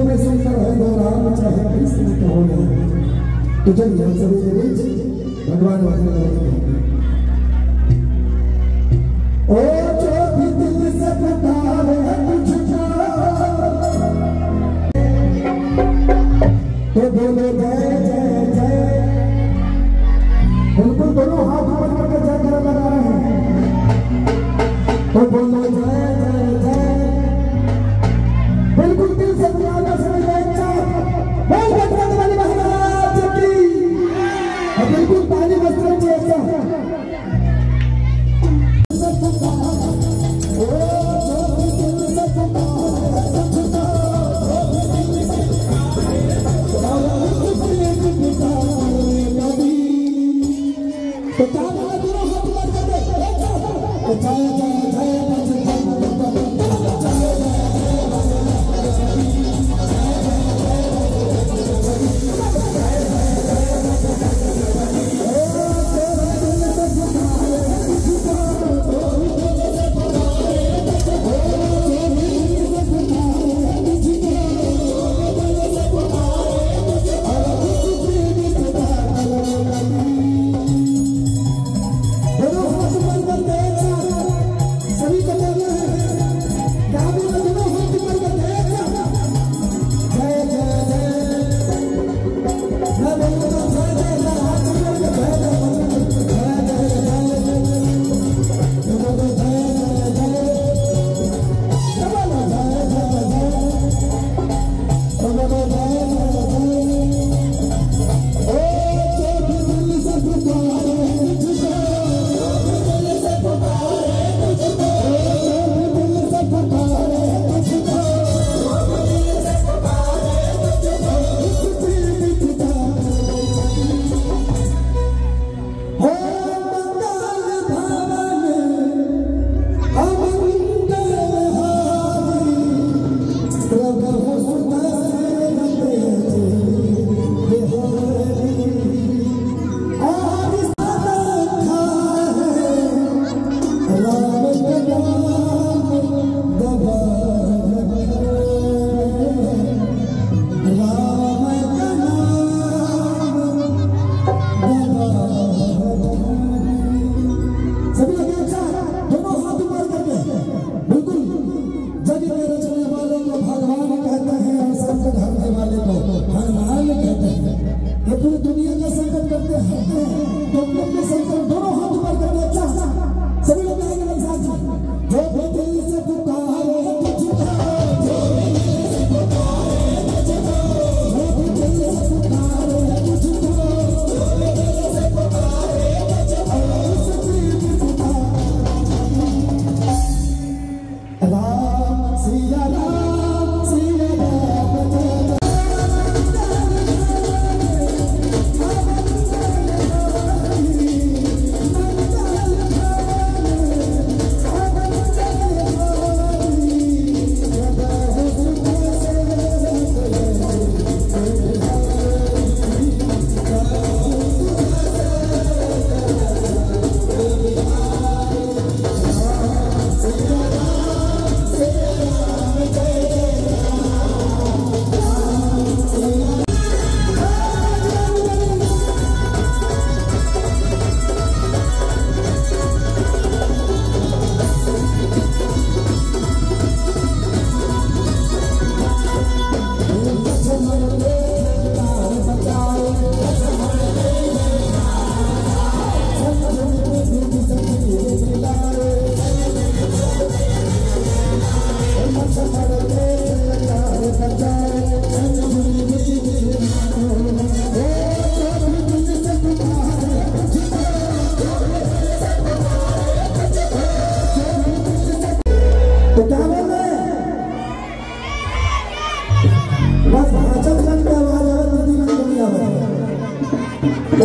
में सुंदर है दौरान चाहे कृष्ण तो हो जाए तो चलिए हम सभी के बीच भगवान वंदना करेंगे। ओ जो भी दिल से पुकारे तुझको तो बोलो जय जय जय। बिल्कुल दोनों हाथ ऊपर करके जय कर लगा रहे हैं तो बोलो जय जय जय। बिल्कुल दिल से बुलाना सुन जय बोल भगवान वाली महाराज की। और बिल्कुल ताली बजनी चाहिए। तो क्या बोला दोनों हाथ ऊपर करके तो जय जय जय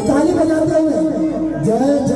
ताली बजाते हुए जय